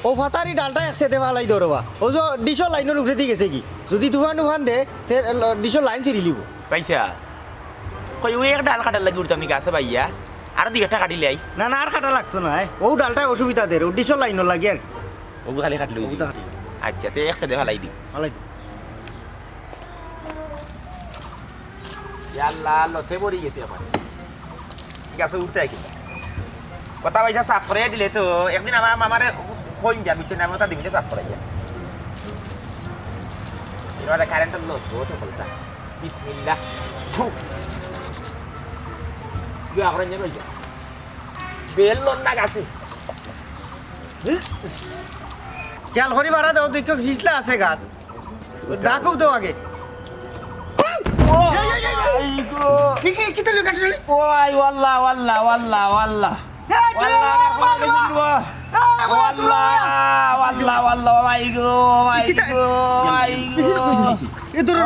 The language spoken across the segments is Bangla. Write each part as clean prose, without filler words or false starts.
ও ফাতারি ডালটা একসাথে ভালাই ধরবা ও যে ডিশর লাইনের উপরে দিয়ে গেছে কি যদি তুফান দে তে ডিশর লাইন ছিঁড়ি লিব পাইছা কই ওই এক ডাল কাটার লাগি উঠতাম নি গাছে ভাইয়া আর দুই একটা কাটিলে আই না না আর কাটা লাগতো না ও ডালটা অসুবিধা দে ও ডিশর লাইনের লাগে আর ওগু খালি কাটলো ওগুলো কাটি আচ্ছা তে একসাথে ভালাই দি ভালাই আল্লাহ লতে পড়ে গেছে আমার গাছে উঠতে কি কথা ভাই সাফ করে দিলে তো একদিন আমার কইন যা বিচে নামটা দিবিতে সাফ করে যা এবারে কারেন্টের লোক তো বলতা বিসমিল্লাহ ফু গিয়া করে নিয়ে যা বেল লন না গাছে খেয়াল করি বাড়া দাও দেখো ফিসলা আছে গাছ ডাকও তো আগে কি কি কি তুই কাটলি ওই ওয়াল্লাহ ওয়াল্লাহ ওয়াল্লাহ ওয়াল্লাহ ওয়াল্লাহ ওয়াল্লাহ ভাই গো ভাই গো ভাই গো এ দূর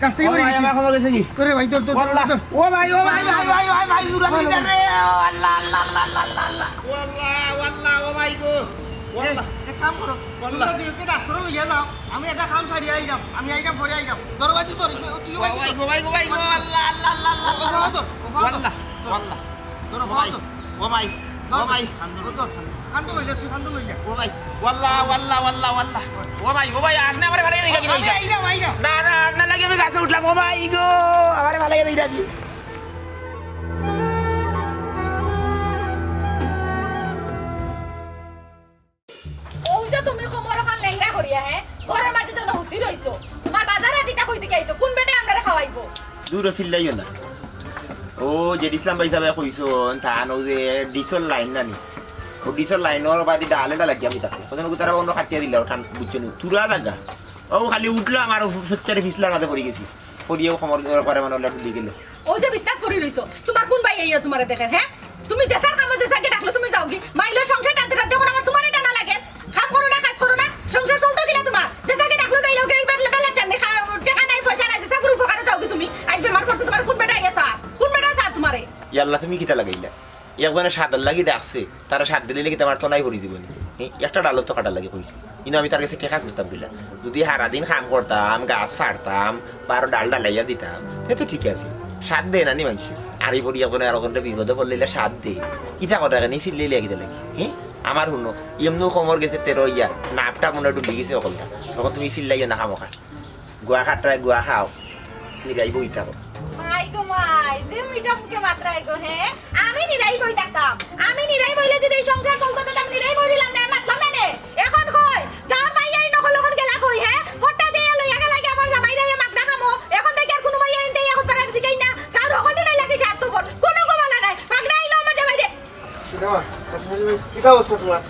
কাছ থেকে বলি আমার খবর গেছে কি তোরে ভাই তোর তোর ও ভাই ও ভাই ভাই ভাই ভাই ভাই দূর আসি রে আল্লাহ আল্লাহ আল্লাহ আল্লাহ আল্লাহ ওয়াল্লাহ ওয়াল্লাহ ও ভাই গো ওয়াল্লাহ এক কাম করো তোমরা দুইকে ডাক্তার লইয়া যাও আমি এটা কাম সারি আইলাম আমি আইলাম পরে আইলাম দরবাজি তোর তুই ভাই গো ভাই গো ভাই গো আল্লাহ আল্লাহ আল্লাহ আল্লাহ ওয়াল্লাহ ওয়াল্লাহ তোর ভাই ও ভাই ও ভাই খান্দ লইয়া তুই খান্দ লইয়া ও ভাই ওয়াল্লাহ ওয়াল্লাহ ওয়াল্লাহ ওয়াল্লাহ ও ভাই আপনি আমারে ভালো লাগে আমি আইলাম আইলাম না না আপনার লাগে আমি গাছে উঠলাম ও ভাই গো আমারে ভালো লাগে দেখি ওইটা তুমি কোমর খান লেংড়া করিয়া হে ঘরের মাঝে যেন হুতি রইছো তোমার বাজারে দিটা কই দিকে আইতো কোন বেটে আমরারে খাওয়াইবো দূর চিল্লাইও না ও যে ইসলাম ভাই সাহেব কইছো তান ও যে ডিসল লাইন নানি ও ডিসল লাইনের বাদি ডালেটা লাগি আমি তাকে প্রথমে তারা অন্য কাটিয়ে দিল ওখান বুঝছো না তুরা লাগা ও খালি উঠলো আমার সচ্চারে ফিসলার মাঝে পড়ে গেছি পড়িয়েও খমর করে মানে ওলা ডুলি গেল ও যে বিস্তার পরি রইছো তোমার কোন ভাই আইয়া তোমারে দেখেন হ্যাঁ তুমি জেসার কামে জেসাকে ডাকলো তুমি যাও কি মাইলো সংসার টানতে টানতে এখন আমার তোমারে টানা লাগে কাম করো না কাজ করো না সংসার চলতো কিনা তোমার জেসাকে ডাকলো যাই লোকে এইবার বেলা চান্দি টাকা নাই পয়সা নাই জেসা গ্রুপ করে যাও কি তুমি আজ বেমার করছো তোমার কোন বেটা আইয়া কোন বেটা স্যার তোমারে ইয়াল্লা তুমি কিতা লাগাইলা একজনে সাদার লাগি ডাকছে তারা সাত দিলে কি তোমার তো নাই পড়ি জীবনে একটা ডালত তো কাটার লাগে কইছি কিন্তু আমি তার কাছে টেকা খুঁজতাম কিলা যদি সারাদিন কাম করতাম গাছ ফাড়তাম বা আরো ডাল ডালাইয়া দিতাম সে তো ঠিক আছে সাত দে না নি মানুষ আর এই পরি একজনে আর একজনটা বিপদে পড়লে সাত দে কিতা কথা কেন চিল্লে লাগিতে লাগে হ্যাঁ আমার শুনো এমনিও কমর গেছে 13 ইয়ার নাপটা মনে ডুবি গেছে অকলটা তখন তুমি চিল্লাইয়া না খামো খা গুয়া খাটরায় গুয়া খাও নিরাই বই থাকো মাই গো মাই যে মিটা মুখে মাত্রাই গো হে আমি নিরাই কই থাকতাম আমি নিরাই বইলে যদি এই সংসার চলতো তো আমি নিরাই বই দিলাম না মাতলাম না নে এখন কই গাঁ মাইয়াই নকল এখন গেলা কই হে ফটা দিয়ে লইয়া গেলা কি আমার জামাই রে মাগনা খামো এখন থেকে আর কোনো মাইয়া এনতে এখন তারা জিগাই না কার হকল নাই লাগে স্বার্থ কর কোনো গোমালা নাই মাগনা আইলো আমার জামাই রে কিটা অবস্থা তোমার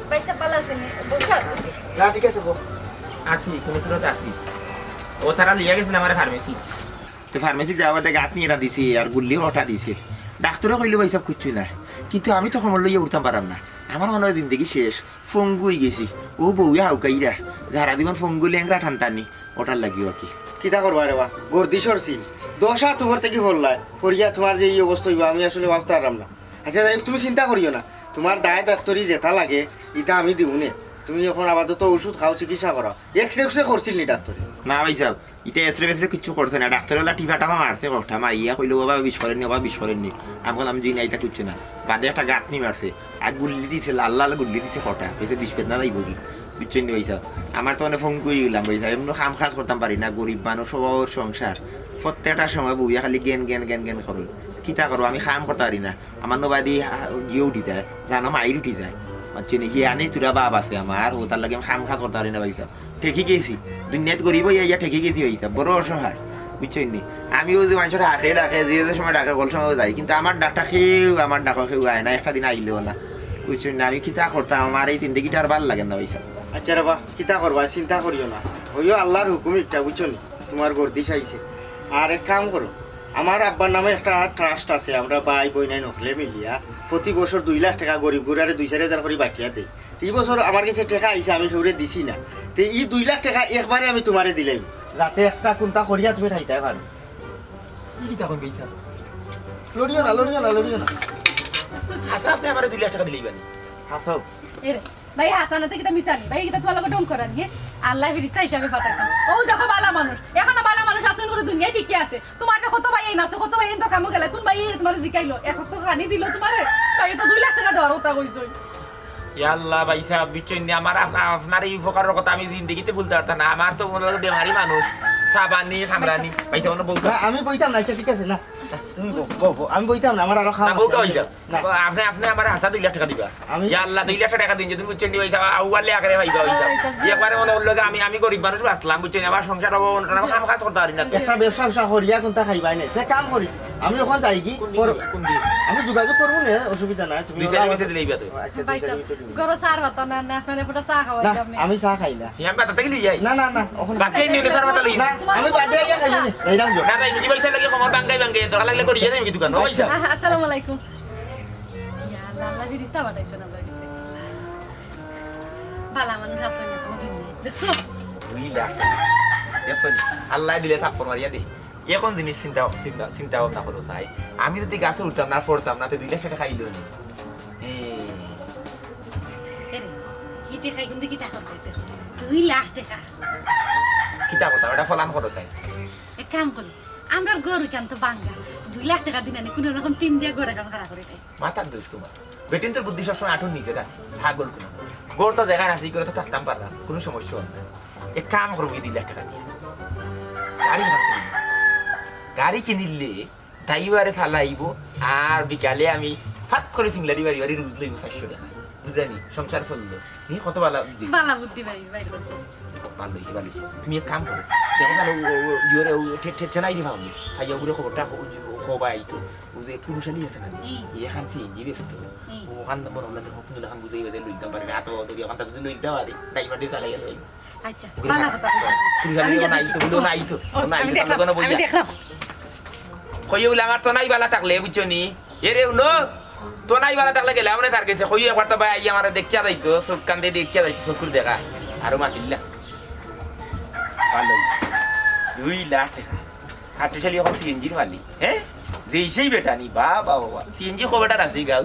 পয়সা পালাছে নে বুঝছ না ঠিক আছে গো আছি কোনো সুরত আছি ও তারা লিয়া গেছিল আমার ফার্মেসি তো ফার্মেসি যাওয়াতে গাছ নিয়ে এরা দিছে আর গুল্লিও ওঠা দিছে ডাক্তারও কইলে ভাই সব কিচ্ছুই না কিন্তু আমি তো সময় লইয়া উঠতাম পারাম না আমার মনে হয় জিন্দগি শেষ ফঙ্গুই গেছি ও বউয়া হাউকাইরা যারা দিবন ফঙ্গু লেংরা ঠান্তানি ওটার লাগিও কি কিটা করবা রে বা গর্দি সরছিল 10 হাত উপর থেকে বললাই করিয়া তোমার যে এই অবস্থা হইবা আমি আসলে ভাবতে পারলাম না আচ্ছা যাই হোক, তুমি চিন্তা করিও না তোমার দায় ডাক্তারি যেটা লাগে এটা আমি দিউনে তুমি এখন আপাতত ওষুধ খাও চিকিৎসা করো এক্সরে করছিল নি ডাক্তারে না ভাই সাহেব এটা এসরে বেসরে কিছু করছে না ডাক্তারওয়ালা টিফাটা মারছে কথা মাইয়া কইলো বাবা বিষ করেননি বাবা বিষ করেননি আমি জিনা এটা কিচ্ছু না বাদে একটা গাঁটনি মারছে আর গুল্লি দিছে লাল লাল গুল্লি দিছে কটা হয়েছে বিষ পেত না যাইব কি বুঝছেন নি ভাই সাহেব আমার তো অনেক ফোন করে গেলাম ভাই সাহেব এমনি কাম কাজ করতাম পারি না গরিব মানুষ সবার সংসার প্রত্যেকটা সময় বইয়া খালি জ্ঞান জ্ঞান জ্ঞান জ্ঞান করো কিতা করবো আমি কাম করতে পারি না আমার নবাদি গিয়ে উঠি যায় জানো মাইর উঠি যায় বুঝছেন হি আনি চূড়া বাপ আছে আমার ও তার লাগে আমি কাম কাজ করতে পারি না ভাই সাহেব ঠেকি গেছি দুনিয়াত গরিব ইয়া ঠেকি গেছি ভাই সাহেব বড় অসহায় বুঝছেন নি আমিও যে মানুষের হাঁকে ডাকে যে সময় ডাকে বল সময় যাই কিন্তু আমার ডাকটা খেয়েও আমার ডাকা খেয়েও আয় না একটা দিন আইলেও না বুঝছেন না আমি কিতা করতাম আমার এই জিন্দগিটা আর ভালো লাগে না ভাই সাহেব আচ্ছা রে বা কিতা করবা চিন্তা করিও না হইও আল্লাহর হুকুম একটা বুঝছো নি তোমার গর্দি চাইছে আর এক কাম করো আমার আব্বার নামে একটা ট্রাস্ট আছে আমরা ভাই বই নাই নকলে মিলিয়া প্রতি বছর 2 লাখ টাকা গরিব গুড়ারে 2-4 হাজার করে বাকিয়া দেয় এই বছর আমার কাছে টাকা আইসে আমি সেউরে দিছি না তো এই 2 লাখ টাকা একবারে আমি তোমারে দিলাম যাতে একটা কোনটা করিয়া তুমি খাইতে পারো কি তখন গেছা লড়িও না হাসা আপনি আমার 2 লাখ টাকা দিলেই বানি হাসাও এরে ভাই হাসানাতে কিটা মিশানি ভাই কিটা তোমার লগে ডং করানি হে আল্লাহ ফিরিস্তা হিসাবে পাঠাইতাম ও দেখো বালা মানুষ এখনো বালা মানুষ আছেন করে দুনিয়া ঠিকই আছে তোমার তো কত ভাই এই নাছে কত ভাই তো কামো গেলে কোন ভাই তোমার জিকাইলো এখন তো খানি দিল তোমারে তাই তো 2 লাখ টাকা দেওয়ার কথা কইছো আল্লাহ ভাই সাহেব বিচন আমার আপনার এই উপকারের কথা আমি জিন্দগিতে বলতে পারতাম না আমার তো মনে হয় বেমারি মানুষ সাবানি খামরানি ভাই সাহেব বলতো না, আমি বইতাম না, আচ্ছা ঠিক আছে না তুমি বউ, আমি বইতাম না, আমার আরো খাওয়া না বলতো ভাই আছে। সাহেব না, আপনি আপনি আমার হাসা 2 লাখ টাকা দিবা আমি- ইয়া আল্লাহ 2 লাখ টাকা দিন যদি বুঝছেন ভাই সাহেব আউয়ালে আকারে ভাইবা ভাই সাহেব একবারে মনে হলো আমি গরিব মানুষ আসলাম বুঝছেন আমার সংসার হবো না খাম কাজ করতে পারি না একটা ব্যবসা করিয়া কোনটা খাইবাই না সে কাম করি আমি ওখান যাই কি কোন দিন আমি যোগাযোগ করবো না, অসুবিধা নাই, তুমি 2 ওরা- লাখ দিলেই বাতো আচ্ছা, ভাই 2 সাহেব লাখ দিতে গরো সার হতো না না আপনার পুরো চা না, খাওয়াইতাম আমি চা খাই না, ইয়াম বাতা থেকে লিয়ে যাই না না না ওখানে বাকি নিলে স্যার বাতা লই না আমি বাদে আইয়া খাইব না, এইরাম না না বুঝি ভাই সাহেব লাগে কমর বাঙ্গাই দরকার লাগলে করি যাই আমি দোকান ভাই সাহেব আসসালামু আলাইকুম ইয়া আল্লাহ আল্লাহ ফিরিস্তা পাঠাইছো না বাড়িতে বালা মানুষ আছে না তোমার দুনিয়া দেখছো 2 লাখ দেখছেন আল্লাহ দিলে থাপ্পড় মারিয়া দেই এখন জিনিস চিন্তা ভাবনা করো চাই আমি যদি গাছে উঠতাম না পড়তাম না তো 2 লাখ টাকা খাইলো নি এরে কিতে খাই কিন্তু কি টাকা কইতে 2 লাখ টাকা কিতা কথা ওটা ফলান করো চাই এক কাম করি আমরা গরু কেন তো বাঙ্গা 2 লাখ টাকা দিনা নি কোনো রকম 3 দিয়ে গরে কাম খারাপ করে দেয় মাথার দোষ তোমার বেটিন তোর বুদ্ধি সবসময় আঠুন নিচে না ভাগল কোনো গোর তো জায়গা আছে করে তো থাকতাম পারতাম কোনো সমস্যা হয় না এক কাম করবো 2 লাখ টাকা দিয়ে গাড়ি কিনিলে ড্রাইভারে চালাইব আর বিকালে আমি ফাট করে সিংলারি বাড়ি বাড়ি রুজ লইব 400 টাকা বুঝানি সংসার চললো এই কত ভালো বালা বুদ্ধি ভাই ভাই করছো ভালো হয়েছে ভালো হয়েছে তুমি এক কাম করো দেখো তাহলে ইয়ে ঠেলাই দিবা আমি খাইয়া ঘুরে খবরটা খবাই তো ও যে পুরুষালি আছে না এখান সিএনজি ব্যস্ত ওখান মনে হলো তুমি ওখান বুঝেই বাজে লইতে পারবে এত যদি ওখানটা যদি লইতে পারে ড্রাইভার দিয়ে চালাই গেল আচ্ছা বালা কথা পুরুষালি নাই তো বলো নাই তো নাই আমি তো দেখলাম কোনো আমি বইয়া দেখলাম কইয়ে বলে আমার তো নাই বালা থাকলে বুঝছো নি এরে উনো তো নাই বালা থাকলে গেলে আমরা তার কাছে কইয়ে একবার তো ভাই আইয়া আমার দেখিয়া যাইতো চোখ কান দিয়ে দেখিয়া যাইতো চকুর দেখা আরো মাতিল্লা ভালো 2 লাখ টাকা খাটুশালি এখন সিএনজির মালিক হ্যাঁ যেইসেই বেটানি বাবা বাবা সিএনজি খবরটা আছে গাও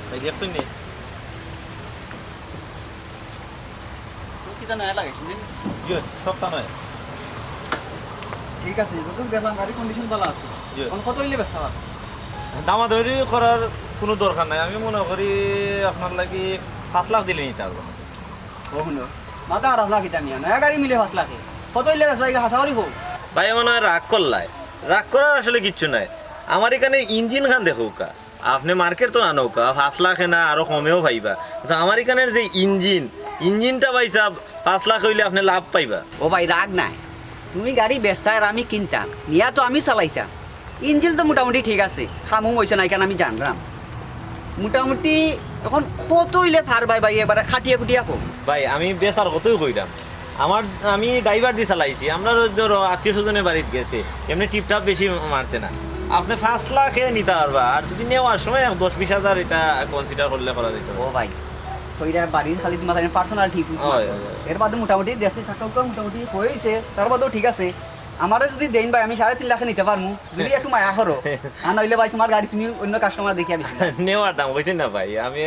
ভাই দেখছুন নি কিটা নয়া লাগাইছ নি ইয়ে সপ্তাহ নয় ঠিক আছে যখন দেখলাম গাড়ি কন্ডিশন ভালো আছে জি। এখন কত হইলে বেচতে পারবো দামাদারি করার কোনো দরকার নাই আমি মনে করি আপনার লাগি 5 লাখ দিলে নিতে পারবো কখনো মাথা আর আপনার কিটা নিয়া নয়া গাড়ি মিলে 5 লাখে কত হইলে বেচবা এই হাসা করি হোক ভাই মনে হয় রাগ করলাই রাগ করার আসলে কিচ্ছু নাই আমার এখানে ইঞ্জিন খান দেখো কা আপনি মার্কেট তো আনো কা 5 লাখে না আরো কমেও পাইবা কিন্তু আমার এখানের যে ইঞ্জিনটা ভাই সাহেব 5 লাখ হইলে আপনি লাভ পাইবা ও ভাই রাগ নাই তুমি গাড়ি বেচতা আর আমি কিনতাম নিয়া তো আমি চালাইতাম ইঞ্জিন তো মোটামুটি ঠিক আছে খামু হয়েছে না কেন আমি জানলাম মোটামুটি এখন কত হইলে ফার ভাই ভাই এবার খাটিয়া খুটিয়া হোক ভাই আমি বেচার কতই কইরাম আমি ড্রাইভার দিয়ে চালাইছি আমরা ধরো আত্মীয় স্বজনের বাড়িতে গেছে এমনি টিপটাপ বেশি মারছে না আপনি 5 লাখে নিতে পারবা আর যদি নেওয়ার সময় 10-20 হাজার এটা কনসিডার করলে করা যেত ও ভাই ওইটা বাড়ির খালি তোমার পার্সোনাল ঠিক হয়। এর বাদে মোটামুটি দেশে চাকাউকা মোটামুটি হয়েছে তার বাদেও ঠিক আছে আমারও যদি দেন ভাই আমি 3.5 লাখে নিতে পারবো যদি একটু মায়া করো আর নইলে ভাই তোমার গাড়ি তুমি অন্য কাস্টমার দেখিয়া বেশি নেওয়ার দাম বুঝছেন না ভাই আমি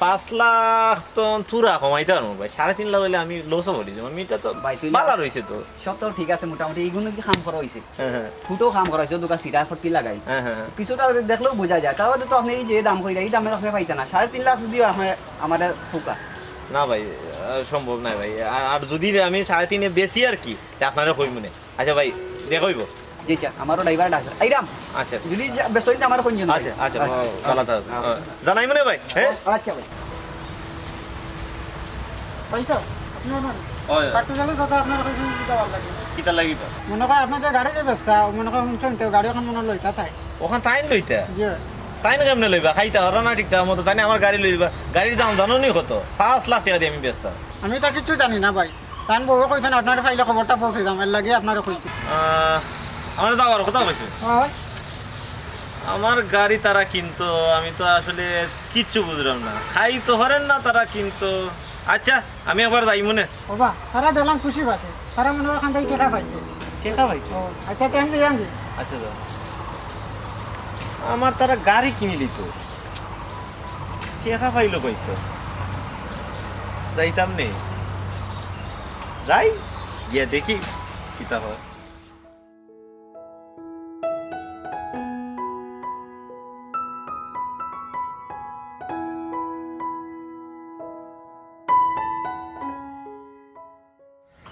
5 লাখ তো তুরা কমাইতে পারবো ভাই 3.5 লাখ হইলে আমি লসও করি যেমন এটা তো ভাই, তুই ভালো রয়েছে তো সব তো ঠিক আছে মোটামুটি এইগুলো কি খাম করা হয়েছে হ্যাঁ হ্যাঁ ফুটো খাম করা হয়েছে দোকান সিটা ফটকি লাগাই হ্যাঁ হ্যাঁ কিছুটা দেখলেও বোঝা যায় তার বাদে তো আপনি এই যে দাম কইরা এই দামে আপনি পাইতেন না 3.5 লাখ যদি আপনার আমাদের ঠোকা না ভাই সম্ভব নাই ভাই আর যদি আমি 3.5 বেশি আর কি তা আপনারা কই মনে আচ্ছা ভাই দেখইব যেটা আমারও ড্রাইভার ডাক্তার এইরাম আচ্ছা যদি ব্যস্ত হইতে আমার কোন জন আচ্ছা আচ্ছা ভালো থাকো জানাই মনে ভাই হ্যাঁ আচ্ছা ভাই পয়সা আপনার মানে ওই কাটতে গেলে দাদা আপনার কাছে দেওয়ার লাগে কিতা লাগিব মনে হয় আপনার যে গাড়ি যে ব্যস্ত মনে হয় শুনছেন তো গাড়ি এখন মনে লইতা তাই ওখান তাইন লইতা যে তাই না কেমনে লইবা খাইতে হরা না ঠিকঠাক মতো তাই না আমার গাড়ি লইবা গাড়ির দাম জানো নি কত 5 লাখ টাকা দিয়ে আমি ব্যস্ত আমি তো কিছু জানি না ভাই তান বউ কইছেন আপনার ফাইলে খবরটা পৌঁছে দাম এর লাগে আপনার কইছি আমার যাওয়ার কথা কইছে হয় আমার গাড়ি তারা কিন্তু আমি তো আসলে কিচ্ছু বুঝলাম না খাই তো হরেন না তারা কিন্তু আচ্ছা আমি একবার যাই মনে বাবা তারা দেখলাম খুশি পাচ্ছে তারা মনে হয় ওখান থেকে টাকা পাইছে টাকা পাইছে ও আচ্ছা তাই আমি যাই আচ্ছা দাও আমার তারা গাড়ি কিনে দিত টেকা পাইলো কইতো যাইতাম নে যাই গিয়ে দেখি কিতা হয়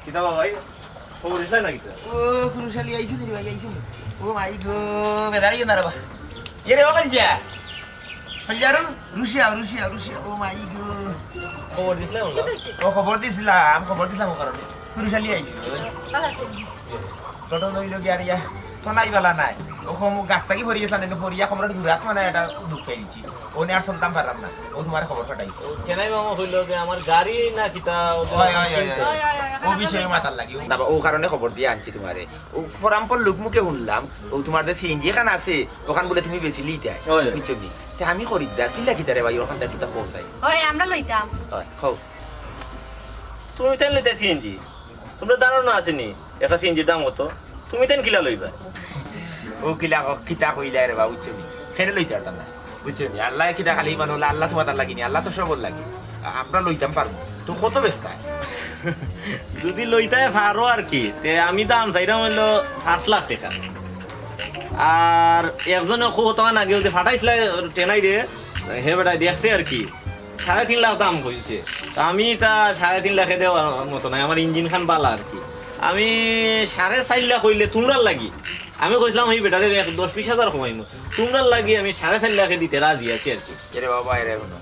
কিতা ভাই খবর ইসলাই না কিতা ও কুরুশালি আইছো রে ভাই আইছো ও মাই গো বেদাই না রে বা এরে ও কাঞ্জা ফঞ্জারু রুশিয়া ও মাই গো খবর দিসলাই হলো ও খবর দিছিলাম ও কারণে কুরুশালি আইছো টোটো লইলো গিয়া তোনাই বালা নাই ও কম গাছটা কি ভরি গেছলা না ভরিয়া খবর ঘুরাত মানে এটা দুঃখ পেয়েছি ও নে আর শুনতাম পারলাম না ও তোমার খবর ফাটাইছো কেনাই মামা হইলো যে আমার গাড়ি না কিতা ও বিষয়ে মাতার লাগি তারপর ও কারণে খবর দিয়ে আনছি তোমারে ও ফরামপর লোক মুখে শুনলাম ও তোমার যে সিএনজি এখানে আছে ওখান বলে তুমি বেশি লিতে বুঝছি তে আমি খরিদ্দার কি লাগি তারে ভাই ওখান থেকে পৌঁছাই ওই আমরা লইতাম হয় খাও তুমি তেন লইতে সিএনজি তোমরা জানো না আসেনি একটা সিএনজির দাম কত তুমি তেন কিলা লইবা ও কিতা কইলা রে বা বুঝছি সেটা লইতে পারতাম না বুঝছি আল্লাহ কিতা খালি মানে হলো আল্লাহ তোমার লাগিনি আল্লাহ তো সবল লাগি আমরা লইতাম পারবো তো কত ব্যস্ত যদি লইতে পারো আর কি তে আমি দাম চাইলাম হইলো 5 লাখ টাকা আর একজনে কত আগে ওদের ফাটাইছিল টেনাই রে হে বেটা দেখছে আর কি 3.5 লাখ দাম কইছে তো আমি তা 3.5 লাখে দেওয়ার মতো নাই আমার ইঞ্জিন খান বালা আর কি আমি 4.5 লাখ হইলে তোমরা লাগি আমি কইছিলাম এই বেটারে 10-20 হাজার কমাইমু তোমরা লাগি আমি 4.5 লাখে দিতে রাজি আছি আর কি এরে বাবা এরে কোনো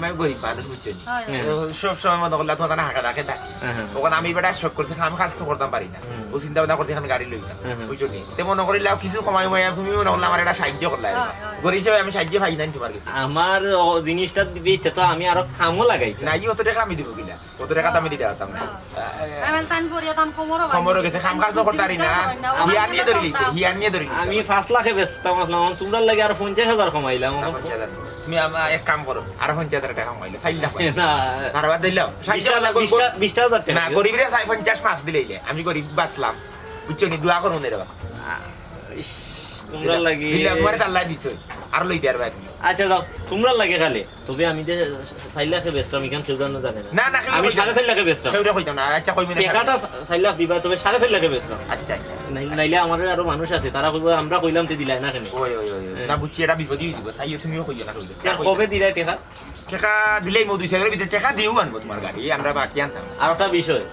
আমি গরিব মানুষ বুঝছি সব সময় মনে করলে তোমার হাঁকা রাখে থাকি ওখানে আমি বেটা শখ করতে আমি কাজ তো করতাম পারি না ও চিন্তা ভাবনা করতে এখানে গাড়ি লইতাম বুঝছো নি তে মনে করিলে কিছু কমাই তুমি মনে করলে আমার একটা সাহায্য করলে গরিব হিসেবে আমি সাহায্য পাই না তোমার কাছে আমার জিনিসটা দিবে ইচ্ছা তো আমি আরো কামও লাগাই না অত টাকা আমি দিব কিনা অত টাকা তো আমি দিতে পারতাম না আমি টাইম করিয়া দাম কমরো খবর গেছে কাম কাজ তো করতে পারি না হিয়ার নিয়ে ধরে আমি 5 লাখে বেচতাম আসলাম তোমরা লাগে আর 50,000 কমাইলাম তুমি এক কাম করো আর 50,000 টাকা কমাইলে 4 লাখ না আর বাদ দিলাম 20,000 টাকা না গরিবরে 50 মাস দিলেইলে আমি গরিব বাঁচলাম বুঝছো নি দোয়া করুন রে বাবা তোমরা লাগি তোমার আল্লাহ দিছো আর লই দেয়ার ভাই আচ্ছা যাও তোমরা লাগে খালি তবে আমি যে 4 লাখে বেচতাম এখান কেউ জানো জানে না না আমি 4.5 লাখে বেচতাম কেউরে কইতাম না আচ্ছা কইবি না টাকাটা 4 লাখ দিবা তবে 4.5 লাখে বেচতাম আচ্ছা নাইলে আমার আরো মানুষ আছে তারা কইবো আমরা কইলাম তে দিলাই না কেন ওই না বুঝছি এটা বিপদই দিব তাই তুমিও কইয়া না কইলে কবে দিলাই টাকা টাকা দিলেই মো 200 এর ভিতরে টাকা দিও আনবো তোমার গাড়ি আমরা বাকি আনতাম আর একটা বিষয়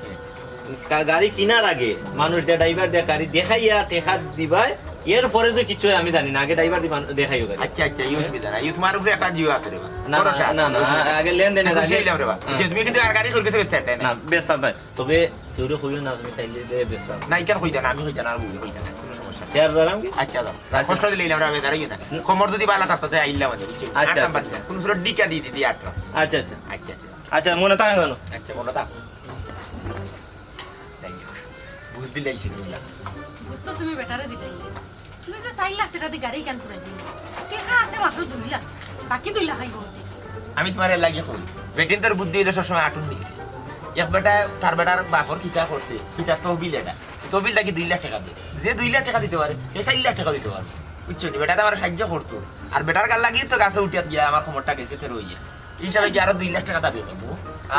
গাড়ি কিনার আগে মানুষ ড্রাইভার গাড়ি দেখাইয়া টাকা দিবাই এরপরে যে কিছু আমি জানি না আগে ড্রাইভার দেখাইও গাড়ি আচ্ছা এই অসুবিধা নাই তোমার উপরে একটা জিও আছে রে না না না আগে লেনদেনে বুঝাইলাম রে তুমি কিন্তু আর গাড়ি চলতেছে বেস্ট টাইম না বেস্ট নাই তবে কেউরে কইও না তুমি চাইলে দে বেস্ট না ইকার কইতা না আমি কইতা না আর বুঝে কইতা না কোনো সমস্যা ইয়ার দাঁড়াম কি আচ্ছা দাও কষ্ট দিলে আমরা আমি দাঁড়াই না কোমর যদি বালা থাকতে আইলাম মানে বুঝছি আচ্ছা কোন সুর ডিকা দি দি আটটা আচ্ছা আচ্ছা আচ্ছা আচ্ছা মনে থাকে জানো আচ্ছা মনে থাক বুঝ দিলেই ছিল বুঝতো তুমি বেটারে দিতাই তুমি যে 4 লাখ টাকা দিয়ে গাড়ি কেন করে দিলে টাকা আছে মাত্র 2 লাখ বাকি 2 লাখ আই বলতে আমি তোমার লাগিয়ে কই বেটিন তোর বুদ্ধি হইলে সবসময় আটুন দিছি এক বেটা তার বেটার বাপর কিতা করছে কিতা তহবিল এটা তহবিলটা কি 2 লাখ টাকা দিয়ে যে 2 লাখ টাকা দিতে পারে সে 4 লাখ টাকা দিতে পারে বুঝছো বেটাটা আমার সাহায্য করতো আর বেটার গাল লাগিয়ে তো গাছে উঠিয়া গিয়া আমার খবরটা গেছে ফের হইয়া এই হিসাবে কি আরো 2 লাখ টাকা দাবি করবো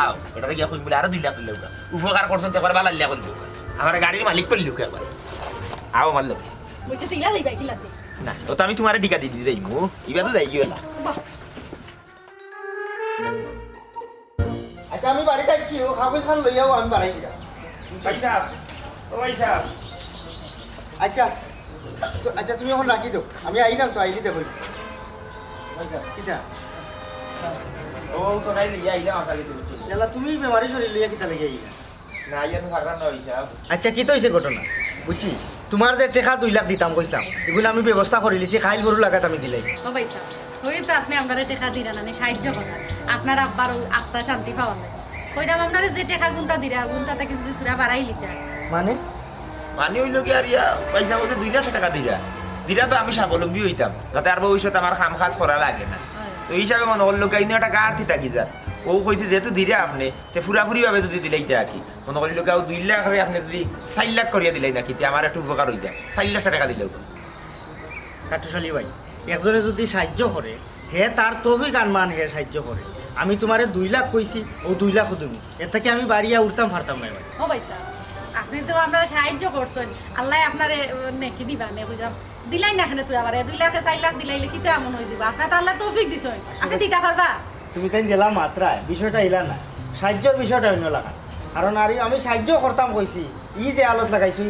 আও বেটারে গিয়া কই বলে আরো 2 লাখ দিলে উপকার করছেন একবার বালা লিয়া করলো আমার গাড়ির মালিক করলিও একবার আও আমার লোক বুঝতে তিলা দিবা কি লাগে না ও তো আমি তোমারে ডিকা দিয়ে দিই মু ইবা তো যাই গিয়ে না আচ্ছা আমি বাড়ি যাচ্ছি ও কাগজ খান লইয়াও আমি বাড়াই দিলাম পয়সা ও পয়সা আচ্ছা আচ্ছা তুমি এখন রাখি দাও আমি আইলাম তো আইলি দেখো কিটা ও তো নাই লিয়া আইলা আমার কাছে তুমি এলা তুমি বেমারি শরীর লইয়া কিটা লেগে আইলা না আইয়া তো হারান না পয়সা আচ্ছা কি তো হয়েছে ঘটনা বুঝছি তোমার যে টাকা 2 লাখ দিতাম কইতাম এগুলো আমি ব্যবস্থা করে লিছি খাইল গরু লাগাত আমি দিলাই ও ভাইসা হইতো আপনি আমারে টাকা দিরা না সাহায্য করেন আপনার আব্বার আত্মা শান্তি পাওয়া যায় কইরাম আপনারে যে টাকা গুনটা দিরা গুনটাতে কিছু সুরা বাড়াই লিতা মানে মানে হইল কি আর ইয়া পয়সা বলতে 2 লাখ টাকা দিরা তো আমি স্বাবলম্বী হইতাম যাতে আর ভবিষ্যতে আমার কাম কাজ করা লাগে না তো এই হিসাবে মনে করলো কাইনি একটা কার্ড থাকি যা ও কইছে যেহেতু দিলে আপনি সে পুরাপুরি ভাবে যদি দিলেই থাকি মনে করিল কেউ 2 লাখ আপনি যদি 4 লাখ করিয়া দিলেই নাকি আমার একটু উপকার হয়ে যায় 4 লাখ টাকা দিলেও কাঠুশালী ভাই একজনে যদি সাহায্য করে হে তার তৌফিক আনমান হে সাহায্য করে আমি তোমারে 2 লাখ কইছি ও 2 লাখ তুমি এর থেকে আমি বাড়িয়া উঠতাম পারতাম না ভাই ও ভাই সাহেব, আপনি তো আপনারা সাহায্য করছেন, আল্লাহ আপনারে নেকি দিবা নে বুঝাম দিলাই না এখানে তুই আবার 2 লাখ 4 লাখ দিলাইলে কি তো এমন হয়ে যাবে, আপনার তো আল্লাহ তৌফিক দিছেন, আপনি দিতে পারবা? তুমি তাই জেলার মাত্রায় বিষয়টা এলা না সাহায্যের বিষয়টা অন্য লাগা কারণ আর আমি সাহায্য করতাম কইছি ই যে আলোত লাগাইছি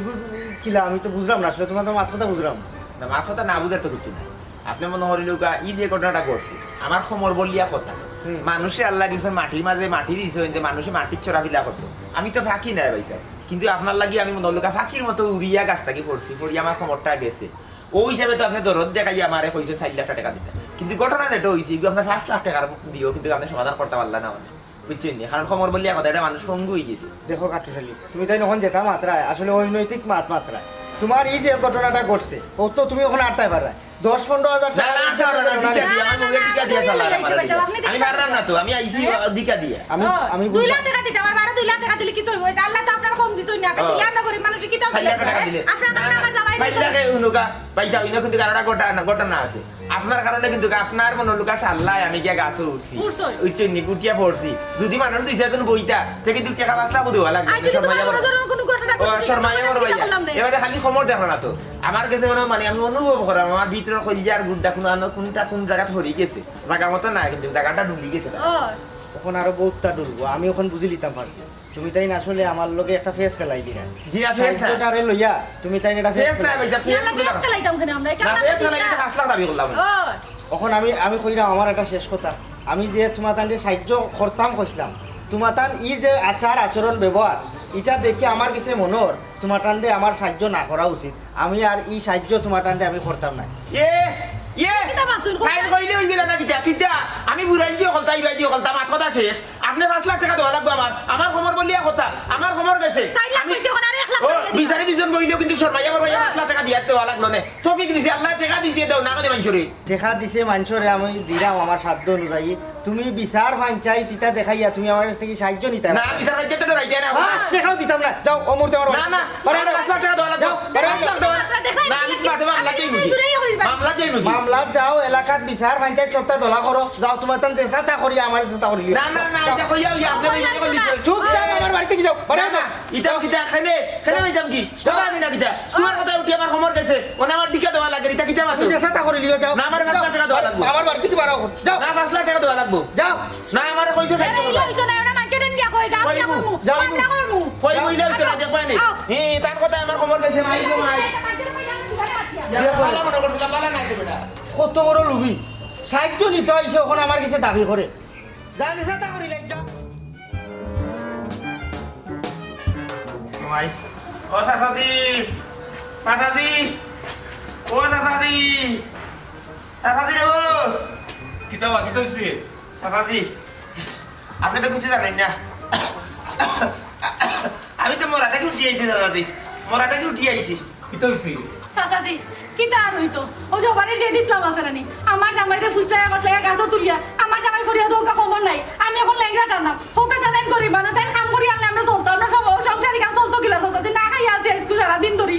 কিলা আমি তো বুঝলাম না আসলে তোমার তো মাত্রাটা বুঝলাম না। না মাছ কথা না বুঝার তো কিছু না আপনি মনে করিল ই যে ঘটনাটা করছি আমার সমর বলিয়া কথা মানুষে আল্লাহ দিয়েছেন মাটির মাঝে মাটি দিয়েছেন যে মানুষে মাটির চড়াফিলা করতো আমি তো ফাঁকি নাই ভাই স্যার কিন্তু আপনার লাগি আমি মনে হলো ফাঁকির মতো উড়িয়া গাছটাকে পড়ছি পড়ি আমার খবরটা গেছে ওই হিসাবে তো আপনি দরদ দেখাই আমার কইছে 4 লাখ টাকা দিতে কিন্তু ঘটনা যেটা হয়েছে আপনার 5 লাখ টাকার দিও কিন্তু আপনি সমাধান করতে পারলেন না বুঝছেন নি কারণ খবর বলিয়া কথা এটা মানুষ সঙ্গ হয়ে গেছে। দেখো কাঠুশালী তুমি তাই যখন যেটা মাত্রায় আসলে অনৈতিক মাত্রায় তোমার এই যে ঘটনাটা ঘটছে ও তো তুমি ওখানে আটটায় পারা 10-15 হাজার না না টাকা আমি পারলাম না তো আমি আইছি দিকা দিয়ে আমি আমি 2 লাখ টাকা দিতে আমার 2 লাখ টাকা দিলে কি তো হইছে, আল্লাহ তো আপনার কম দিছেন না, আপনি দিলে আমরা গরিব মানুষ কি তো 4 লাখ টাকা দিলে আপনার কারণে আমার জামাই কিন্তু কারোটা ঘটনা আছে আপনার কারণে কিন্তু আপনার মনে লোক আছে আল্লাহ আমি গিয়া গাছে উঠছি উঠছি উঠিয়া পড়ছি যদি মানুষ দিছে এখন বইটা সে কিন্তু টাকা বাঁচলা বুঝে ভালো লাগবে এবারে খালি খবর দেখো না তো আমার কাছে মানে আমি অনুভব করা আমার ভিতরে কলিজার গুড়টা কোনটা কোন জায়গা হরি গেছে জায়গা মতো না কিন্তু জায়গাটা ডুবলি গেছে তখন আরো বহুতটা ডুববো আমি ওখানে বুঝে নিতাম পারছি তুমি তাই না আসলে আমার লোকে একটা ফেস খেলাই দিলা জি আসলে সাহায্যটারে লইয়া তুমি তাই এটা ফেস ফেস না ভাই ফেস চালাইতাম কেন আমরা না ফেস না এটা 5 লাখ দাবি করলাম এখন আমি কইলাম আমার একটা শেষ কথা আমি যে তোমার তান সাহায্য করতাম কইছিলাম তোমার তান ই যে আচার আচরণ ব্যবহার এটা দেখে আমার কাছে মনোর তোমার টান দিয়ে আমার সাহায্য না করা উচিত আমি আর এই সাহায্য তোমার টান দিয়ে আমি করতাম না আমি বুড়াই দিয়ে কলতা ইবাই দিয়ে কলতা আমার কথা শেষ আপনি 5 লাখ টাকা দেওয়া লাগবে আমার খবর বলিয়া কথা আমার খবর গেছে বিচারে দুজন বইলেও কিন্তু সরমাইয়া 5 লাখ টাকা দিয়ে দেওয়া লাগলো না তফিক দিছে আল্লাহ টাকা দিছে দাও না করে মানুষরে দেখা দিছে মানুষরে আমি দিলাম আমার সাধ্য অনুযায়ী তুমি বিচার পঞ্চায়েত ইটা দেখাইয়া তুমি আমার কাছ থেকে সাহায্য নিতে না বিচার পাইতে তো রাইতে না দেখাও দিতাম না যাও অমরতে আমার না না 5 লাখ টাকা দেওয়া লাগবে 5 লাখ দেওয়া না আমি মামলা চাই মামলা চাই মামলা যাও এলাকাত বিচার পঞ্চায়েত সপ্তাহ দলা করো যাও তোমার তান চেষ্টা করি আমার চেষ্টা করি না না না এটা কইয়া আপনি বলিছে চুপ যাও আমার বাড়িতে কি যাও না না ইটাও কিটা খেলে যাম কি দাদা আমি না কিটা তোমার কথা উঠি আমার খবর গেছে ওনা আমার দিকে দেওয়া লাগে এটা কিটা মাতো চেষ্টা করি লিও যাও না আমার 5 লাখ টাকা দেওয়া লাগবে আমার বাড়িতে কি বাড়াও যাও না 5 লাখ টাকা দেওয়া লাগবে যাও না আমার কইছো খাইছো কই বইলে তো রাজা পানি তার কথা আমার খবর গেছে মাই গো মাই কত বড় লুবি সাহায্য নিতে হয়েছে ওখানে আমার কাছে দাবি করে যা চেষ্টা করি যাও ও সাসাদি সাসাদি ও সাসাদি সাসাদি রে ও কিতা হইছে সাসাদি আপনি তো কিছু জানেন না আমি তো মরাটাকে উঠি আইছি দাদাদি মরাটাকে উঠি আইছি কিতা হইছে চাচাজি কিতা আর হইতো ও যে বাড়ি যে ইসলাম আছে নানি আমার জামাইতে ফুসলায়া গছলায়া গাছ তুলিয়া আমার জামাই ফরিয়া তো খবর নাই আমি এখন লেগরা টানলাম হোকে তাদের করি মানুষ তাই কাম করি আনলে আমরা চলতো আমরা সব সংসারী কাজ চলতো গিলা চাচাজি না খাই আছে স্কুল সারা দিন ধরি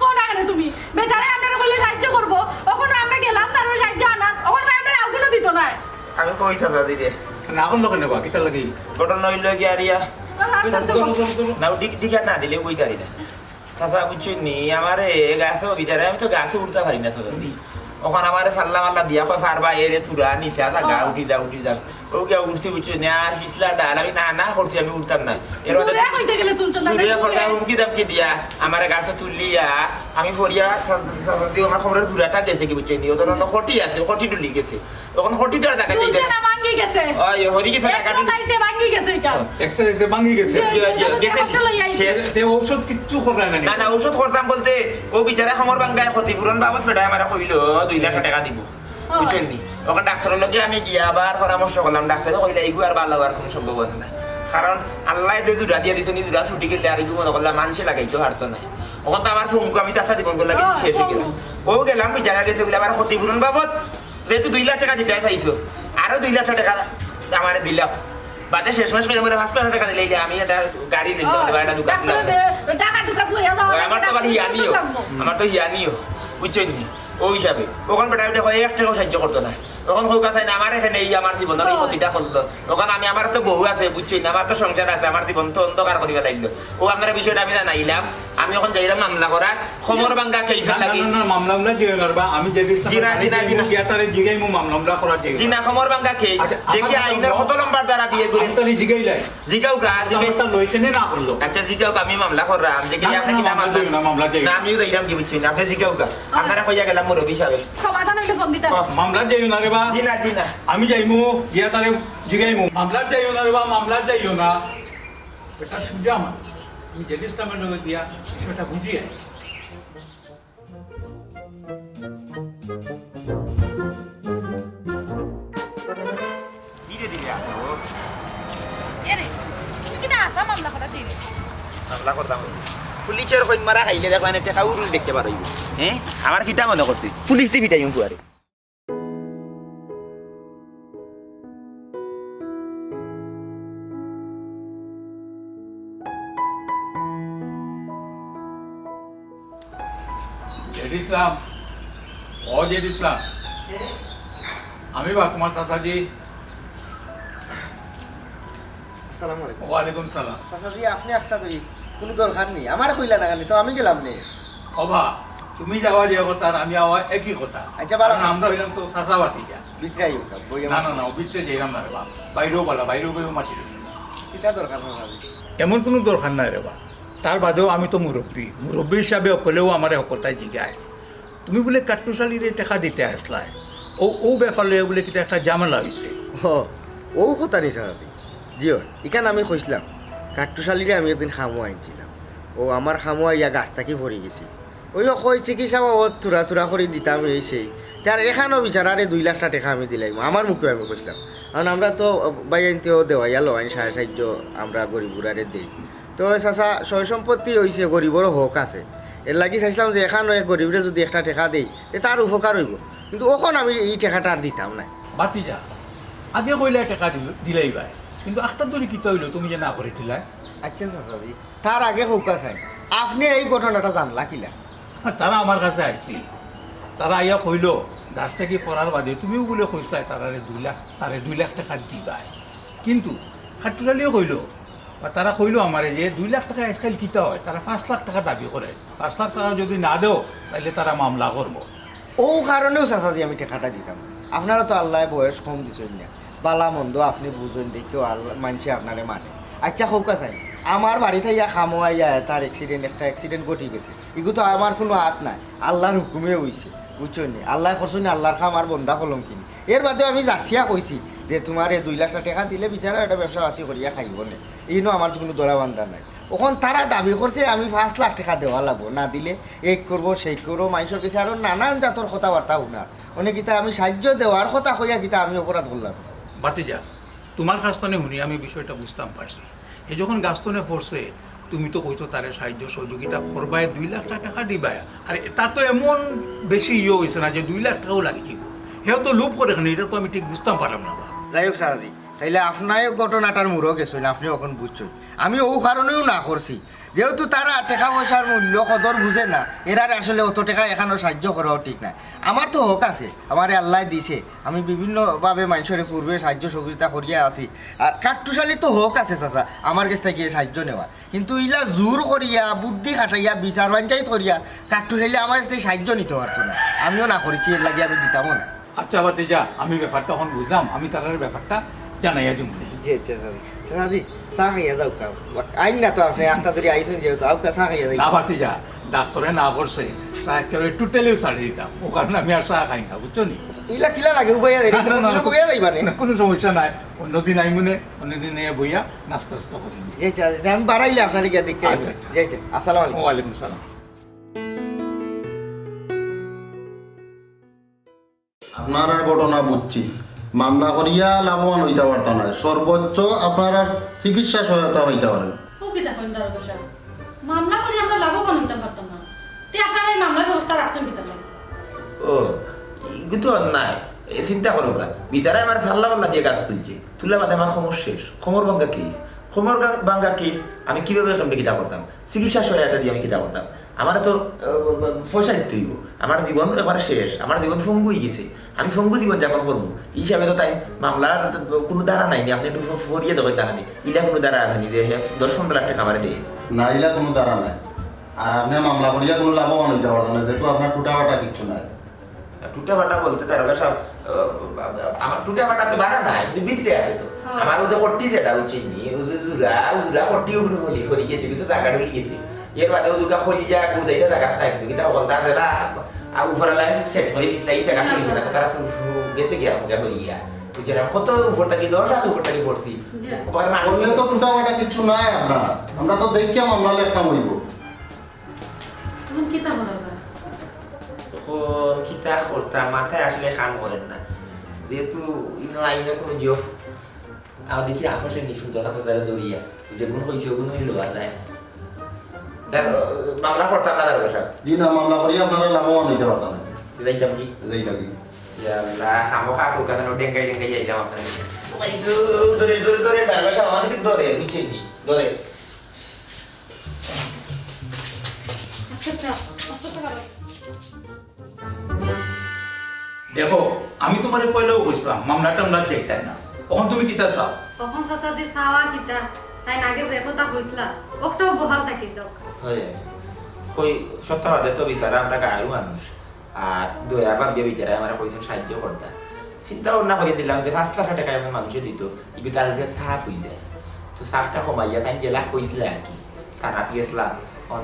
ও না কেন তুমি বেচারে আপনারা কইলে সাহায্য করবো ওখানে আমরা গেলাম তারপরে সাহায্য আনা ওখানে আমরা আউকিনো দিত না আমি কই সাসাদি রে না কোন লোক নেবা কিতা লাগি ঘটনা হইল কি আরিয়া না দিকা না দিলে ওই গাড়ি না চাচা বুঝছেন নি আমার গাছে বিচারে আমি তো গাছে উঠতে পারি না চাচা ওখানে আমার সাল্লা মাল্লা দিয়া পারবা এরে তুরা নিচে আসা গা উঠি যা ও গিয়া উঠছি বুঝছেন আর পিছলা ডাল আমি না করছি আমি উঠতাম না এর হুমকি দামকি দিয়া আমার গাছে তুলিয়া আমি ফরিয়া আমার খবরের চূড়াটা গেছে কি বুঝছেন ও তো খটি আছে খটি ডুলি গেছে তখন খটি ধরে টাকা দিয়ে হরি গেছে এক্সেল ভাঙি গেছে গেছে ঔষধ কিচ্ছু করবে না না ঔষধ করতাম বলতে ও বিচারে সমর বাঙ্গায় ক্ষতিপূরণ বাবদ বেটা আমার কইল 2 লাখ টাকা দিব বুঝছেন নি ওখানে ডাক্তারের লগে আমি গিয়ে আবার পরামর্শ করলাম ডাক্তারে কইলে এইগু আর ভালো হওয়ার কোনো সম্ভাবনা নাই কারণ আল্লাহ যে দুটা দিয়ে দিছে নি দুটা ছুটি গেলে আর এগু মনে করলাম মানুষে লাগাইতে পারতো না ওখান তো আমার ফোনকে আমি চাষা জীবন করলাম শেষ হয়ে গেলাম ও গেলাম বিচারা গেছে বলে আমার ক্ষতিপূরণ বাবদ যেহেতু 2 লাখ টাকা দিতে চাইছো আরো 2 লাখ টাকা আমার দিলাম বাদে শেষ মাস করে আমার 5 লাখ টাকা দিলে আমি একটা গাড়ি দিলাম একটা দোকান আমার তো বাড়ি ইয়ানিও বুঝছেন ও হিসাবে ওখান বেটা বেটা এক টাকাও সাহায্য করতো না তখন হোক আছে না আমার এখানে এই আমার জীবন এই ক্ষতিটা করলো তখন আমি আমার তো বউ আছে বুঝছি না আমার তো সংসার আছে আমার জীবন তো অন্ধকার করিবা লাগলো ও আপনার বিষয়টা আমি জানাইলাম আমি এখন যাইলাম মামলা করা খবর ভাঙ্গা কেস লাগি মামলা জিগাই করবা আমি যে জিনা, জিনা, জিনা। গিয়াতারে জিগাই মু মামলা করা জিগাই জিনা খবর ভাঙ্গা কেস আচ্ছা, দেখি আমার আইনের কত লম্বার দ্বারা দিয়ে করে আমি তো জিগাই লাই জিগাও গা জিগাই আমার লইছে না করলো আচ্ছা জিগাও গা, আমি মামলা করলাম দেখি আপনি কি না মামলা যাই না আমিও যাইলাম কি বুঝছি না আপনি জিগাও গা আপনারা কইয়া গেলাম মুরব্বী সাহেব সমাধান হইলে ফোন দিতে হবে। মামলা যাইও না রে বা জিনা জিনা আমি যাইমু গিয়াতারে জিগাইমু মামলা যাইও না রে বা মামলা যাইও না এটা সুজা আমার তুমি যে ইসলামের লগে দিয়া সেটা বুঝিয়ে ধীরে ধীরে আসো এরে তুমি কি না আসা মামলা করা দিবি মামলা করতাম পুলিশের কইন মারা খাইলে দেখো এনে টাকা উড়ুল দেখতে পারইব হ্যাঁ আমার কিটা মনে করছি পুলিশ দি পিটাইম পুয়ারে জেড ইসলাম ও জেড ইসলাম আমি বা তোমার চাচাজি আসসালামু আলাইকুম ওয়ালাইকুম সালাম চাচাজি আপনি একটা ধরি কোনো দরকার নেই আমার কইলা না খালি তো আমি গেলাম নেই অবা তুমি যাওয়া যে কথা আর আমি আওয়া একই কথা আচ্ছা, ভালো। কারণ আমরা হইলাম তো চাচাবাতি যা বিত্রাই বই না না না অবিত্রে যাইলাম না রে বাপ বাইরেও বলা বাইরেও গেও মাটি দিল। কিটা দরকার চাচাজি এমন কোনো দরকার নাই রে বা তার বাদেও আমি তো মুরব্বী হিসাবে অকলেও আমার সকলটাই জিগায় তুমি বলে কাট্টুশালীরে টাকা দিতে আসলাই ও ব্যাপার লয়ে বলে কিটা একটা ঝামেলা হয়েছে ও কথা নি চাচাজি জিও ইকান আমি কইছিলাম কাট্টুশালিরে আমি একদিন খামো আনছিলাম ও আমার খামো ইয়া গাছ থাকি ভরে গেছি ওই কই চিকিৎসা বাবদ থুরা থুরা করে দিতাম এই সেই তার এখানেও বিচারারে 2 লাখ টাকা আমি দিলাম আমার মুখে আমি কইছিলাম কারণ আমরা তো বাইনতেও দেওয়াইয়া লোয়াইন সাহায্য আমরা গরিবুরারে দেই তো চাচা সয় সম্পত্তি হয়েছে গরিবরও হক আছে এর লাগি চাইছিলাম যে এখানে গরিবরে যদি একটা টাকা দেই তে তার উপকার হইব কিন্তু ওখন আমি এই টাকাটা আর দিতাম না বাতি যা আগে কইলে টাকা দিলাই ভাই কিন্তু আখতার দরি কি তৈল তুমি যে না করে দিলাই আচ্ছা চাচাজি তার আগে হৌকা চাই আপনি এই ঘটনাটা জানলা কিলা তারা আমার কাছে আইছিল তারা আইয়া কইল গাছ থেকে পড়ার বাদে তুমিও বলে কইসলাই তারারে 2 লাখ টাকা দিবাই কিন্তু খাটুরালিও কইল বা তারা কইল আমারে যে 2 লাখ টাকা আজকাল কিতা হয় তারা 5 লাখ টাকা দাবি করে 5 লাখ টাকা যদি না দেও তাহলে তারা মামলা করবো ও কারণেও চাচাজি আমি টাকাটা দিতাম আপনারা তো আল্লাহ বয়স কম দিছেন না বালা মন্দ আপনি বুঝেন দেখেও আল্লাহ মানছে আপনারে মানে আচ্ছা হৌকা চাই আমার বাড়িতে ইয়া খামো আইয়া তার একটা অ্যাক্সিডেন্ট ঘটি গেছে এগুলো তো আমার কোনো হাত নাই আল্লাহর হুকুমে হইছে বুঝছেন নি আল্লাহ করছো নি আল্লাহর খাম আর বন্ধা কলম কিনি এর বাদেও আমি যাচিয়া কইছি যে তোমার এই 2 লাখ টাকা দিলে বিচারা এটা ব্যবসা পাতি করিয়া খাইব না ইনো আমার তো কোনো দরা বান্ধা নাই ওখন তারা দাবি করছে আমি 5 লাখ টাকা দেওয়া লাগবো না দিলে এই করবো সেই করবো মানুষের কাছে আরো নানান জাতর কথাবার্তা শুনার অনেক গীতা আমি সাহায্য দেওয়ার কথা কইয়া গীতা আমি অপরাধ করলাম বাতিজা তোমার গাছতনে শুনি আমি বিষয়টা বুঝতাম পারছি এই যখন গাছতনে পড়ছে তুমি তো কইতো তারে সাহায্য সহযোগিতা করবায় 2 লাখ টাকা দিবাই আর তা তো এমন বেশি ইয়ে হয়েছে না যে 2 লাখ টাকাও লাগে দিব হেও তো লোভ করে এখানে এটা তো আমি ঠিক বুঝতাম পারলাম না বা যাই হোক সাহাজি তাইলে আপনার ঘটনাটার মুরো গেছেন আপনি এখন বুঝছেন আমি ও কারণেও না করছি যেহেতু তারা টাকা পয়সার মূল্য কদর বুঝে না এরার আসলে অত টাকা এখানেও সাহায্য করাও ঠিক না আমার তো হক আছে আমার আল্লাহ দিছে আমি বিভিন্নভাবে মানুষের পূর্বে সাহায্য সহযোগিতা করিয়া আছি আর কাট্টুশালির তো হক আছে চাচা আমার কাছ থেকে সাহায্য নেওয়া কিন্তু ইলা জোর করিয়া বুদ্ধি খাটাইয়া বিচার পঞ্চায়েত করিয়া কাট্টুশালি আমার কাছ থেকে সাহায্য নিতে পারতো না আমিও না করেছি এর লাগে আমি দিতামও না আচ্ছা বাতিজা আমি ব্যাপারটা এখন বুঝলাম আমি তার ব্যাপারটা জানাইয়া জুমলি জি আচ্ছা চাচাজি চা খাইয়া যাও কাউ আইন না তো আপনি একটা ধরে আইসুন যেহেতু আউকা চা খাইয়া যাই না বাতিজা ডাক্তারে না করছে চা একেবারে টোটালিও ছাড়িয়ে দিতাম ও কারণে আমি আর চা খাই না বুঝছো নি ইলা কিলা লাগে উবাইয়া যাই বইয়া যাইবা নে না, কোনো সমস্যা নাই অন্যদিন আইমুনে অন্যদিন বইয়া নাস্তা টাস্তা করি জি আচ্ছা আমি বাড়াইলে আপনার গিয়া দেখতে আচ্ছা, আচ্ছা। জি আচ্ছা আসসালামু আলাইকুম ওয়ালাইকুম সালাম আপনার ঘটনা বুঝছি মামলা করিয়া লাভবান হইতে পারতাম না সর্বোচ্চ আপনারা চিকিৎসা সহায়তা হইতে পারেন ও কি দেখেন দারোগা সাহেব মামলা করে আমরা লাভবান হতে পারতাম না তে আপনারা এই মামলার ব্যবস্থা রাখছেন কি তাহলে ও কিন্তু অন্যায় চিন্তা করো গা বিচারে আমার সাল্লা পাল্লা দিয়ে গাছ তুলছে তুলে বাদে আমার খমর শেষ খমর ভাঙ্গা কেস খমর ভাঙ্গা কেস আমি কিভাবে এখান থেকে কিতা করতাম চিকিৎসা সহায়তা দিয়ে আমি কিতা করতাম আমার তো পয়সা দিতে হইব আমার জীবন এবারে শেষ, আমার জীবন ফঙ্গু হয়ে গেছে, আমি ফঙ্গু জীবন যাপন করবো এই হিসাবে তো তাই মামলার কোনো দ্বারা নাইনি, আপনি একটু ফরিয়ে দেবেন টাকা নিয়ে, ইলা কোনো দ্বারা আসেনি যে 10-15 লাখ টাকা আমার দেয়। না ইলা কোনো দ্বারা নাই, আর আপনি মামলা করিয়া কোনো লাভবান হইতে পারতেন না, যেহেতু আপনার টুটা বাটা কিচ্ছু নাই। টুটা বাটা বলতে তার সব আমার টুটা বাটা তো বাটা নাই, কিন্তু ভিতরে আছে তো। আমার ওই যে কট্টি যেটা উচিত নি, ওই যে জুরা কট্টি উঠে হলি গেছে, কিন্তু টাকা ঢুকে গেছে। এর বাদে ও দুকা হলিয়া গুদাইটা টাকা থাকতো, কিন্তু বলতা যেটা আর উপরে লাইন সেট করে দিস নাই, টাকা দিয়েছে না, তারা গেছে গিয়া আমাকে হলিয়া বুঝছেন। আমি কত উপর থেকে 10 হাত উপর থেকে পড়ছি, ওপরে না করলে তো টুটা বাটা কিচ্ছু নাই আপনার, আমরা তো দেখিয়া মামলা লেখা হইব। এখন কিতা করা যায়? তখন কিতা করতাম, মাথায় আসলে কাম করেন না, যেহেতু ইনো আইনে কোনো জব আমার দেখি আফসে নি সুন্দর কাছে তারা দৌড়িয়া যেগুলো হয়েছে ওগুলো লোয়া যায়। মামলা করতাম না দারোগা সাহেব, জি না, মামলা করিয়া আপনারা লাভবান হইতে পারতেন না, যাইতাম কি যেই লাগি। খামো খাকু কাছে ডেঙ্গাই ডেঙ্গাই যাইলাম আপনার ধরে ধরে ধরে দারোগা সাহেব আমাদেরকে ধরে বুঝছেন নি, ধরে আস্তে আস্তে আস্তে আস্তে করো। দেখো আমি তোমার কইলেও কইছিলাম মামলা টামলা দেখতাই না, তখন তুমি কিতা চাও? তখন চাচা দি চাওয়া কিতা তাই আগে যে কথা কইছিলা ওটাও বহাল থাকি যাও। কই সত্যবাদে তো বিচারা আমরা গায়ের মানুষ, আর দয়া ভাবিয়ে বিচারা আমার পয়সা সাহায্য করতাম, চিন্তা ভাবনা করে দিলাম যে 5 লাখ টাকা আমার মানুষে দিত, ইবি তার সাফ হয়ে যায়, তো সাফটা কমাইয়া তাই জেলা কইছিল আর কি, থানা পিয়েছিলাম,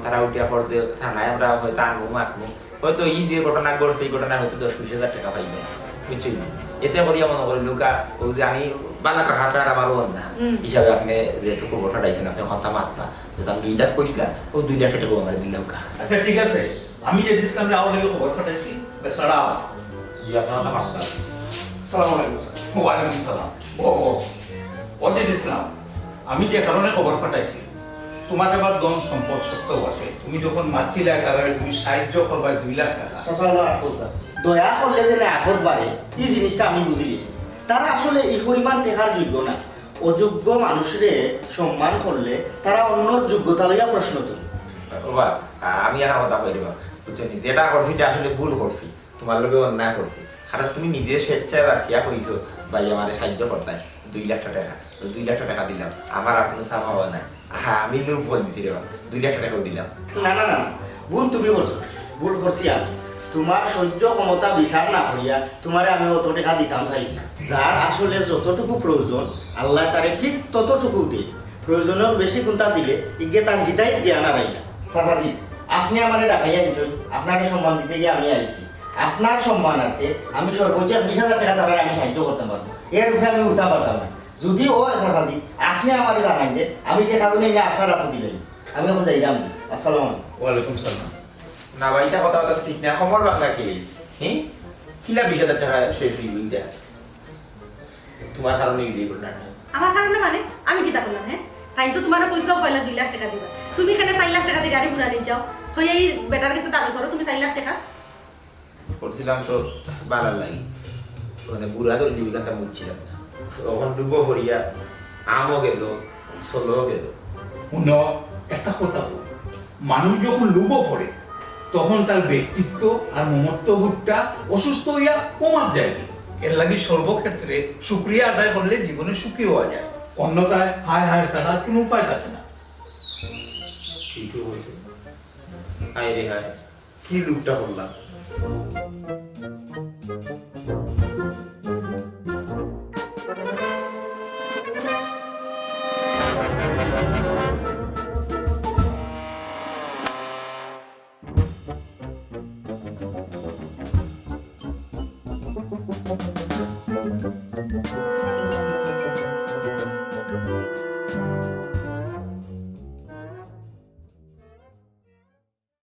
তারা উঠিয়া পড়তে থানায় আমরা হয়তো আনবো মাখবো, হয়তো এই যে ঘটনা ঘটছে এই ঘটনা হয়তো 10-20 হাজার টাকা পাইবে, বুঝছি না। এতে করিয়া মনে করি লোকা ও যে আমি বালা কাঠাটা আমারও না হিসাবে আপনি যেটুকু ভোটা ডাইছেন আপনি কথা মাত্রা যেটা আমি 2 লাখ কইছিলাম ও 2 লাখ টাকা আমার দিলাম। আচ্ছা ঠিক আছে, আমি যে ইসলাম আওয়ামী লীগের খবর পাঠাইছি বেসারা জি আপনার কথা মাত্রা। সালাম আলাইকুম। ওয়ালাইকুম সালাম। অজিত ইসলাম, আমি যে কারণে খবর পাঠাইছি তোমার এবার ধন সম্পদ সত্ত্বেও আছে, তুমি যখন মাতছিলে কারণে তুমি সাহায্য করবা 2 লাখ টাকা। দয়া করলে যে আফত বাড়ে এই জিনিসটা আমি বুঝে গেছি, তারা আসলে এই পরিমাণ টেকার যোগ্য না, অযোগ্য মানুষরে সম্মান করলে তারা অন্য যোগ্যতা লইয়া প্রশ্ন তোলে। বাবা আমি আর কথা কই দেব, বুঝছেন যেটা করছি এটা আসলে ভুল করছি, তোমার লগে অন্যায় করছি, কারণ তুমি নিজে স্বেচ্ছায় রাখিয়া কইছো ভাই আমারে সাহায্য করতে 2 লাখ টাকা, 2 লাখ টাকা দিলাম, আমার আর কোনো চাপ হওয়া নাই, আমি লোক বল দিতে রে 2 লাখ টাকা দিলাম। না না না, ভুল তুমি করছো, ভুল করছি আমি, তোমার সহ্য ক্ষমতা বিচার না করিয়া তোমারে আমি অত টাকা দিতাম চাইছি, যার আসলে যতটুকু প্রয়োজন আল্লাহ তারে ঠিক ততটুকু দিই, প্রয়োজনের বেশি কোনটা দিলে ইগে তার হিতাই দিয়া না রাইনা। সাফাদি আপনি আমারে ডাকাইয়া দিতেন, আপনাকে সম্মান দিতে গিয়ে আমি আইছি, আপনার সম্মানার্থে আমি সর্বোচ্চ 20,000 টাকা তারা আমি সাহায্য করতে পারবো, এর উপরে আমি উঠা পারতাম না। যদি ও সাফাদি আপনি আমারে জানাই যে আমি যে কারণে আপনার হাতে দিলেন, আমি এখন যাইলাম। আসসালামু আলাইকুম। ওয়ালাইকুম সালাম। না ভাই এটা কথা কথা ঠিক না, খবর বাংলা কে হ্যাঁ কিলা 20,000 টাকা শেষ হয়ে গেল দেয়া তোমার কারণে এই ঘটনা। আমার কারণে মানে আমি কিতা করলাম? হ্যাঁ তাই তো তোমার কইছিল পয়লা 2 লাখ টাকা দিবা, তুমি এখানে 4 লাখ টাকা দিয়ে গাড়ি ঘুরা নিয়ে যাও, তো এই বেটার কাছে দাবি করো তুমি 4 লাখ টাকা করছিলাম তো ভালো লাগে, মানে বুড়া তো জীবিকাটা মুছছিলাম না, তখন ডুবো ভরিয়া আমও গেল ষোলো গেল। শুনো একটা কথা বল, মানুষ যখন লোভ করে তখন তার ব্যক্তিত্ব আর মমত্ববোধটা অসুস্থ হইয়া কমার যায়, এর লাগি সর্বক্ষেত্রে শুকরিয়া আদায় করলে জীবনে সুখী হওয়া যায়, অন্যথায় হায় হায় ছাড়া কোনো উপায় থাকে না। ঠিকই হয়েছে, হায় রে হায় কি লুকটা করলাম। Thank you.